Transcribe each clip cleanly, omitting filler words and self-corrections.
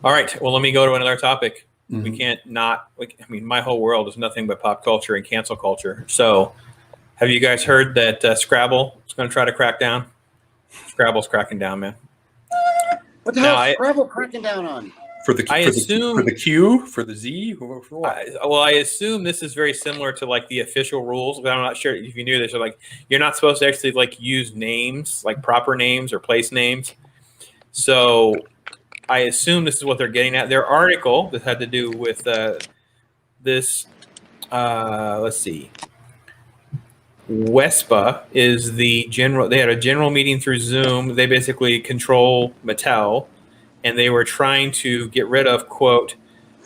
All right. Well, let me go to another topic. Mm-hmm. We can't not. I mean, my whole world is nothing but pop culture and cancel culture. So, have you guys heard that Scrabble is going to try to crack down? Scrabble's cracking down, man. What the hell is Scrabble cracking down on? For the Q, for the Z, for what? I assume this is very similar to like the official rules, but I'm not sure if you knew this. Or like, you're not supposed to actually like use names, like proper names or place names. So I assume this is what they're getting at. Their article that had to do with this. Let's see. WESPA is the general. They had a general meeting through Zoom. They basically control Mattel. And they were trying to get rid of, quote,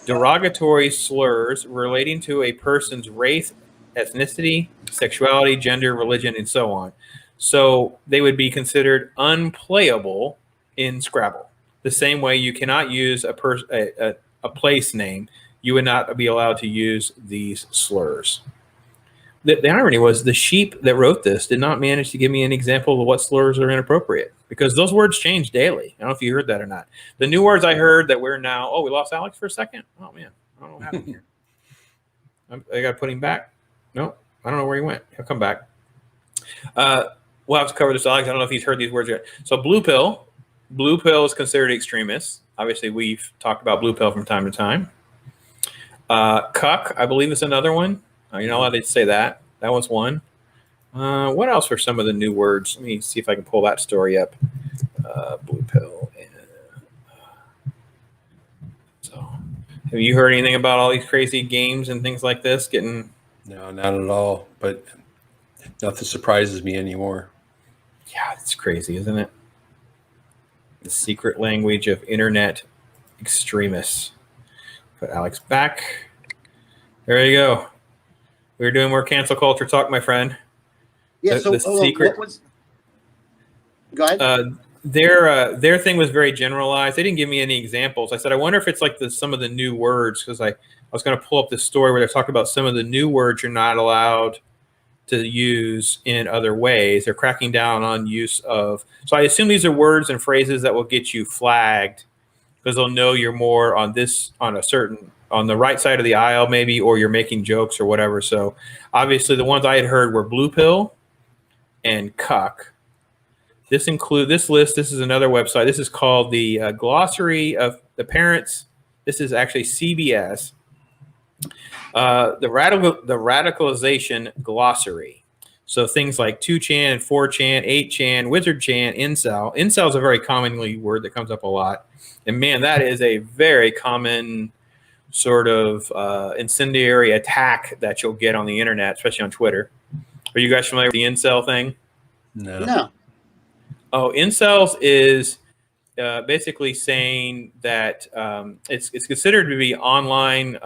derogatory slurs relating to a person's race, ethnicity, sexuality, gender, religion, and so on. So they would be considered unplayable in Scrabble. The same way you cannot use a place name, you would not be allowed to use these slurs. The irony was the sheep that wrote this did not manage to give me an example of what slurs are inappropriate because those words change daily. I don't know if you heard that or not. The new words I heard that we're now, we lost Alex for a second. Oh, man. I don't know what happened here. I got to put him back. No, I don't know where he went. He'll come back. We'll have to cover this, Alex. I don't know if he's heard these words yet. So blue pill. Blue pill is considered extremist. Obviously, we've talked about blue pill from time to time. Cuck, I believe, is another one. You're not allowed to say that. That was one. What else were some of the new words? Let me see if I can pull that story up. Blue pill. So, have you heard anything about all these crazy games and things like this? No, not at all. But nothing surprises me anymore. Yeah, it's crazy, isn't it? The secret language of internet extremists. Put Alex back. There you go. We're doing more cancel culture talk, my friend. Yeah, the secret. Go ahead. Their thing was very generalized. They didn't give me any examples. I said, I wonder if it's like some of the new words, because I was going to pull up this story where they're talking about some of the new words you're not allowed to use in other ways. They're cracking down on use of. So I assume these are words and phrases that will get you flagged because they'll know you're more on the right side of the aisle, maybe, or you're making jokes or whatever. So obviously the ones I had heard were blue pill and cuck. This list. This is another website. This is called the Glossary of the Parents. This is actually CBS. The radicalization glossary. So things like 2chan, 4chan, 8chan, wizard chan, incel. Incel is a very commonly word that comes up a lot. And man, that is a very common sort of incendiary attack that you'll get on the internet, especially on Twitter. Are you guys familiar with the incel thing? No. Oh, incels is basically saying that it's considered to be online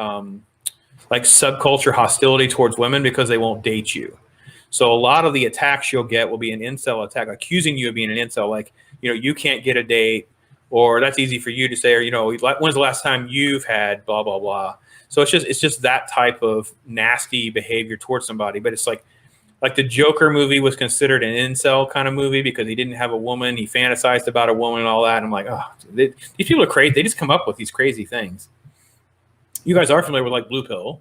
like subculture hostility towards women because they won't date you. So a lot of the attacks you'll get will be an incel attack, accusing you of being an incel, like, you can't get a date, or that's easy for you to say, or, when's the last time you've had blah, blah, blah. So it's just that type of nasty behavior towards somebody. But it's like the Joker movie was considered an incel kind of movie because he didn't have a woman. He fantasized about a woman and all that. And I'm like, these people are crazy. They just come up with these crazy things. You guys are familiar with like blue pill,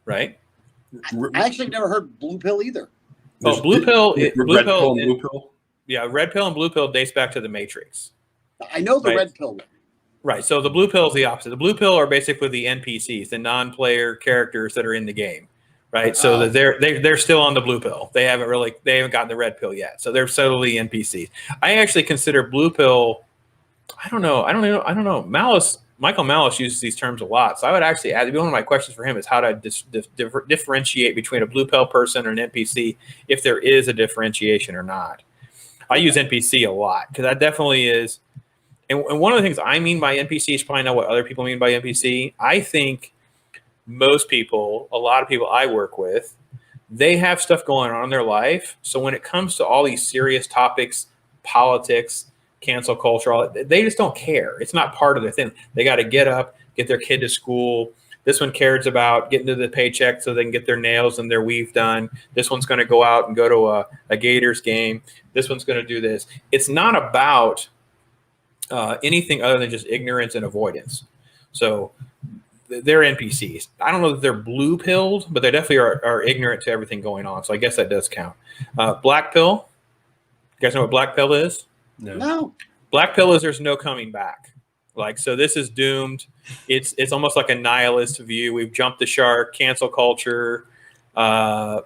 right? I actually never heard blue pill either. Blue pill. Red pill and blue pill. Yeah, red pill and blue pill dates back to the Matrix. I know the red pill one. Right. So the blue pill is the opposite. The blue pill are basically the NPCs, the non-player characters that are in the game. Right. So they're still on the blue pill. They haven't gotten the red pill yet. So they're solely NPCs. I actually consider blue pill. I don't know. Michael Malice uses these terms a lot. So I would actually add, one of my questions for him is how to differentiate between a blue pill person or an NPC, if there is a differentiation or not. I use NPC a lot because that definitely is. And one of the things I mean by NPC is probably not what other people mean by NPC. I think most people, a lot of people I work with, they have stuff going on in their life. So when it comes to all these serious topics, politics, cancel culture, they just don't care. It's not part of their thing. They got to get up, get their kid to school. This one cares about getting to the paycheck so they can get their nails and their weave done. This one's going to go out and go to a Gators game. This one's going to do this. It's not about anything other than just ignorance and avoidance. So they're NPCs. I don't know that they're blue-pilled, but they definitely are ignorant to everything going on. So I guess that does count. Black pill. You guys know what black pill is? No. Black pill is there's no coming back. Like, so this is doomed. It's almost like a nihilist view. We've jumped the shark, cancel culture, the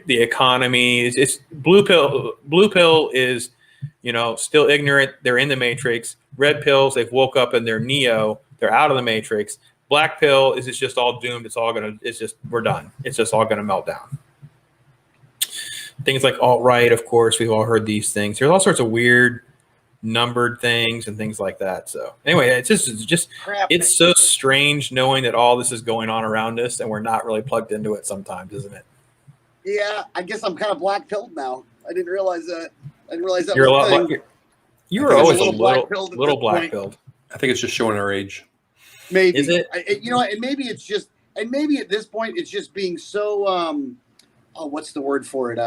economy. It's blue pill. Blue pill is, still ignorant. They're in the matrix. Red pills, they've woke up and they're Neo. They're out of the matrix. Black pill is it's just all doomed. We're done. It's just all gonna melt down. Things like alt-right, of course, we've all heard these things. There's all sorts of weird numbered things and things like that. So anyway, it's so strange knowing that all this is going on around us and we're not really plugged into it sometimes, isn't it? Yeah, I guess I'm kind of black pilled now. I didn't realize that. You're a lot like you were always a little black pilled. I think it's just showing our age. Maybe. Is it? And maybe at this point it's just being so what's the word for it?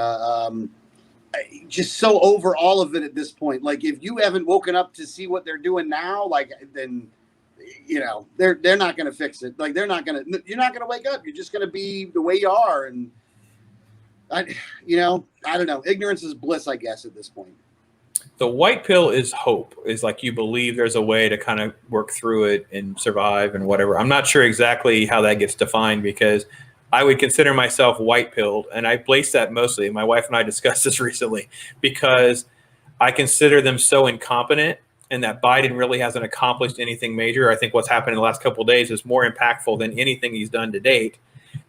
Just so over all of it at this point. Like, if you haven't woken up to see what they're doing now, like, then they're not going to fix it. Like, you're not going to wake up. You're just going to be the way you are. And I don't know. Ignorance is bliss, I guess, at this point. The white pill is hope. Is like you believe there's a way to kind of work through it and survive and whatever. I'm not sure exactly how that gets defined because I would consider myself white pilled, and I place that mostly. My wife and I discussed this recently because I consider them so incompetent, and that Biden really hasn't accomplished anything major. I think what's happened in the last couple of days is more impactful than anything he's done to date.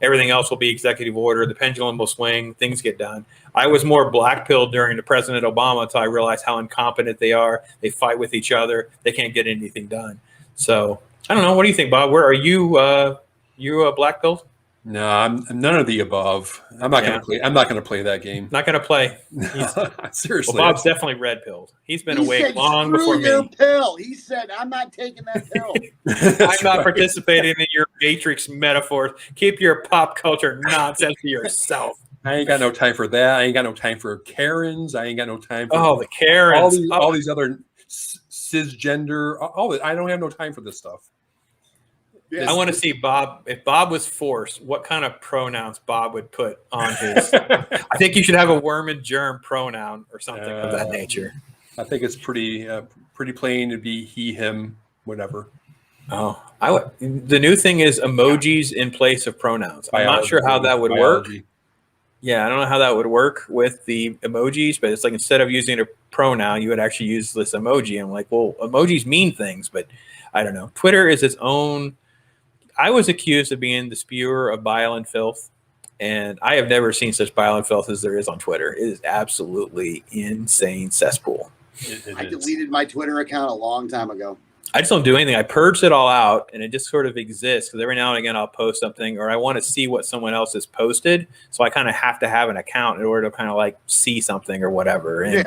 Everything else will be executive order. The pendulum will swing. Things get done. I was more black pilled during the President Obama until I realized how incompetent they are. They fight with each other. They can't get anything done. So I don't know. What do you think, Bob? Where are you? You black pilled? No, I'm none of the above. I'm not going to play. I'm not going to play that game. Not going to play. Seriously. Well, Bob's definitely red pilled. He's been awake long before me. Your pill. He said, "I'm not taking that pill. I'm not participating in your matrix metaphors. Keep your pop culture nonsense to yourself." I ain't got no time for that. I ain't got no time for Karens. I ain't got no time for the Karens. All these other cisgender. All that. I don't have no time for this stuff. I want to see Bob. If Bob was forced, what kind of pronouns Bob would put on his? I think you should have a worm and germ pronoun or something of that nature. I think it's pretty plain to be he, him, whatever. Oh, the new thing is emojis in place of pronouns. I'm not sure how that would work. Yeah, I don't know how that would work with the emojis, but it's like instead of using a pronoun, you would actually use this emoji. I'm like, well, emojis mean things, but I don't know. Twitter is its own. I was accused of being the spewer of bile and filth, and I have never seen such bile and filth as there is on Twitter. It is absolutely insane cesspool. I deleted my Twitter account a long time ago. I just don't do anything. I purged it all out, and it just sort of exists because every now and again I'll post something, or I want to see what someone else has posted, so I kind of have to have an account in order to kind of like see something or whatever. And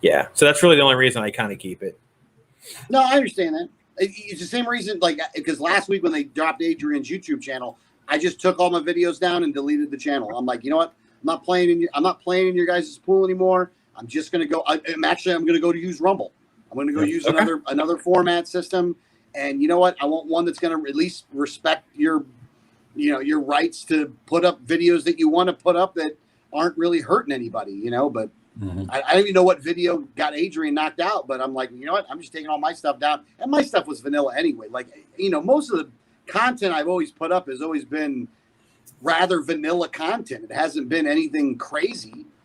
yeah, so that's really the only reason I kind of keep it. No, I understand that. It's the same reason, like, because last week when they dropped Adrian's YouTube channel, I just took all my videos down and deleted the channel. I'm like, you know what? I'm not playing in your guys' pool anymore. I'm just going to go. I'm going to go to use Rumble. I'm going to go use another format system. And you know what? I want one that's going to at least respect your rights to put up videos that you want to put up that aren't really hurting anybody, but I don't even know what video got Adrian knocked out, but I'm like, you know what? I'm just taking all my stuff down. And my stuff was vanilla anyway. Like, most of the content I've always put up has always been rather vanilla content. It hasn't been anything crazy.